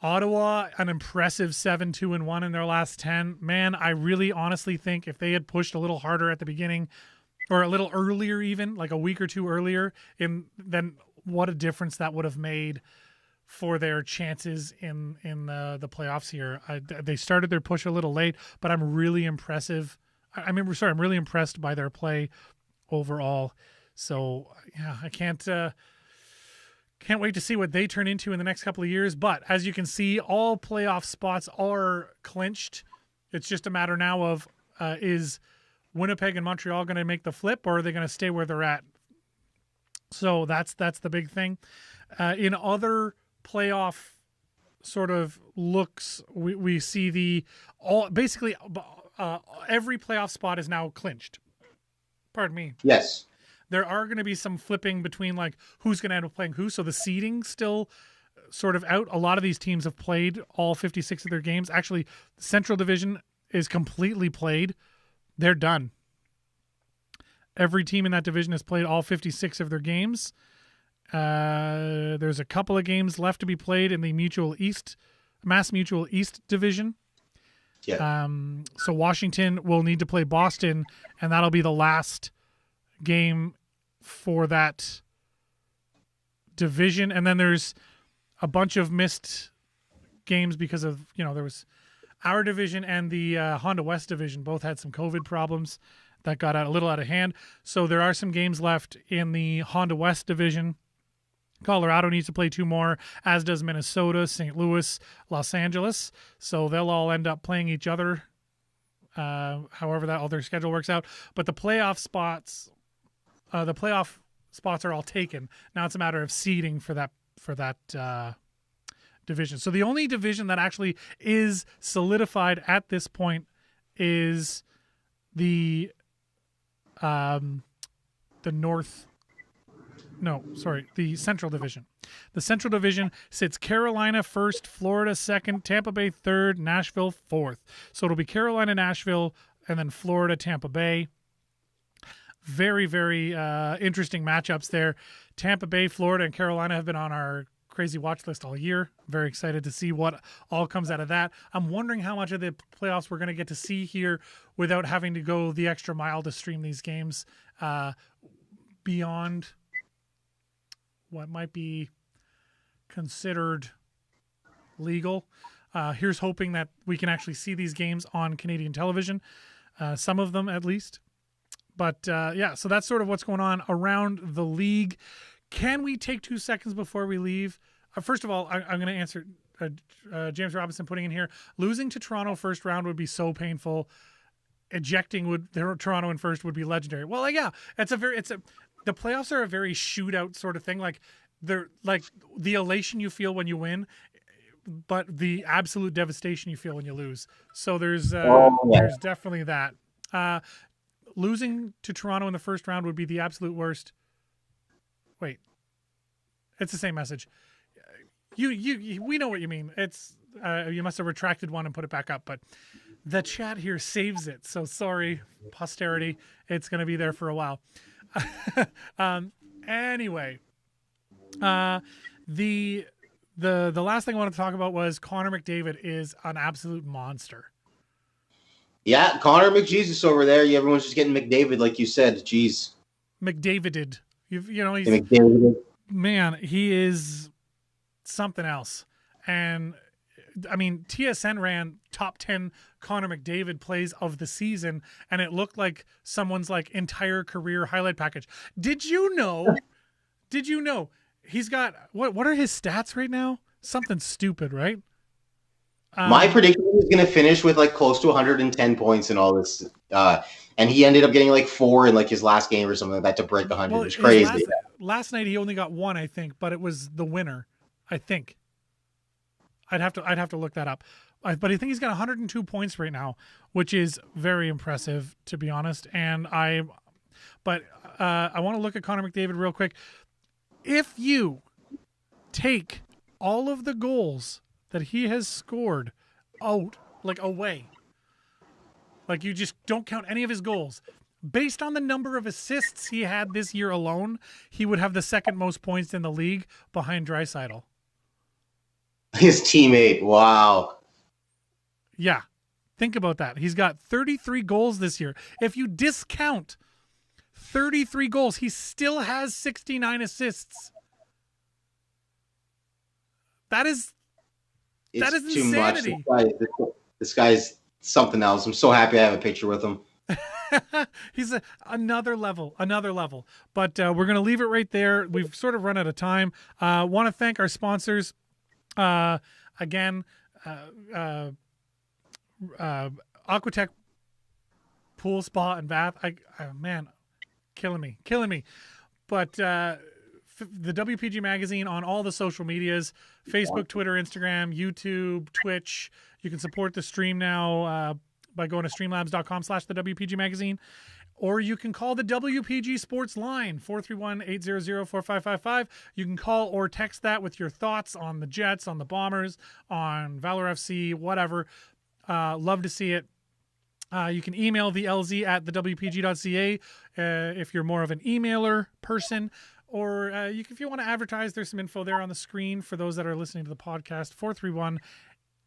Ottawa, an impressive 7-2-1 in their last 10. Man, I really honestly think if they had pushed a little harder at the beginning, or a little earlier even, like a week or two earlier, then what a difference that would have made for their chances in the playoffs here. They started their push a little late, but I'm really I'm really impressed by their play overall. So yeah, I can't wait to see what they turn into in the next couple of years. But as you can see, all playoff spots are clinched. It's just a matter now of is Winnipeg and Montreal going to make the flip, or are they going to stay where they're at? So that's the big thing. In other playoff sort of looks, we see basically every playoff spot is now clinched. Pardon me. Yes. There are going to be some flipping between like who's going to end up playing who. So the seeding still sort of out. A lot of these teams have played all 56 of their games. Actually, the Central Division is completely played. They're done. Every team in that division has played all 56 of their games. There's a couple of games left to be played in the Mass Mutual East division. Yeah. So Washington will need to play Boston, and that'll be the last game for that division. And then there's a bunch of missed games because of, there was our division and the Honda West division both had some COVID problems that got a little out of hand. So there are some games left in the Honda West division. Colorado needs to play 2 more, as does Minnesota, St. Louis, Los Angeles. So they'll all end up playing each other, however all their schedule works out. But the playoff spots are all taken. Now it's a matter of seeding for that division. So the only division that actually is solidified at this point is the Central Division. The Central Division sits Carolina first, Florida second, Tampa Bay third, Nashville fourth. So it'll be Carolina, Nashville, and then Florida, Tampa Bay. Very, very interesting matchups there. Tampa Bay, Florida, and Carolina have been on our crazy watch list all year. Very excited to see what all comes out of that. I'm wondering how much of the playoffs we're going to get to see here without having to go the extra mile to stream these games beyond what might be considered legal. Here's hoping that we can actually see these games on Canadian television, some of them at least. But so that's sort of what's going on around the league. Can we take 2 seconds before we leave? First of all, I'm going to answer James Robinson putting in here. Losing to Toronto first round would be so painful. Ejecting Toronto in first would be legendary. Well, the playoffs are a very shootout sort of thing. Like they're like the elation you feel when you win, but the absolute devastation you feel when you lose. So there's definitely that. Losing to Toronto in the first round would be the absolute worst. Wait, it's the same message. We know what you mean. It's you must have retracted one and put it back up, but the chat here saves it. So sorry, posterity. It's going to be there for a while. Anyway, the last thing I wanted to talk about was Connor McDavid is an absolute monster. Yeah, Connor McJesus over there. Everyone's just getting McDavid, like you said. Jeez, McDavided. He's McDavid. Man, he is something else. And I mean, TSN ran top 10 Connor McDavid plays of the season, and it looked like someone's like entire career highlight package. Did you know He's got what are his stats right now? Something stupid, right? My prediction is going to finish with like close to 110 points in all this. And he ended up getting like 4 in like his last game or something like that to break 100. Well, it's crazy. Last night he only got 1, I think, but it was the winner. I think. I'd have to look that up. But I think he's got 102 points right now, which is very impressive, to be honest. And I want to look at Connor McDavid real quick. If you take all of the goals that he has scored out, like away, like you just don't count any of his goals, based on the number of assists he had this year alone, he would have the second most points in the league behind Draisaitl. His teammate, wow. Yeah, think about that. He's got 33 goals this year. If you discount 33 goals, he still has 69 assists. That is too insanity. Much. This guy's something else. I'm so happy I have a picture with him. He's another level. But we're going to leave it right there. We've sort of run out of time. Want to thank our sponsors. Again, Aqua-Tech Pool, Spa, and Bath. Man, killing me. But the WPG Magazine on all the social medias, Facebook, Twitter, Instagram, YouTube, Twitch. You can support the stream now by going to streamlabs.com/the WPG Magazine. Or you can call the WPG Sports line, 431-800-4555. You can call or text that with your thoughts on the Jets, on the Bombers, on Valor FC, whatever. Love to see it. You can email the LZ at thewpg.ca if you're more of an emailer person. Or if you want to advertise, there's some info there on the screen for those that are listening to the podcast,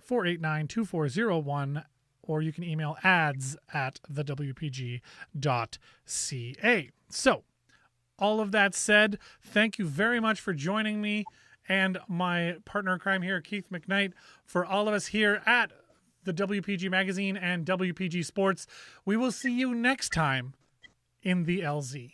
431-489-2401. Or you can email ads@thewpg.ca. So, all of that said, thank you very much for joining me and my partner in crime here, Keith McKnight. For all of us here at the WPG Magazine and WPG Sports, we will see you next time in the LZ.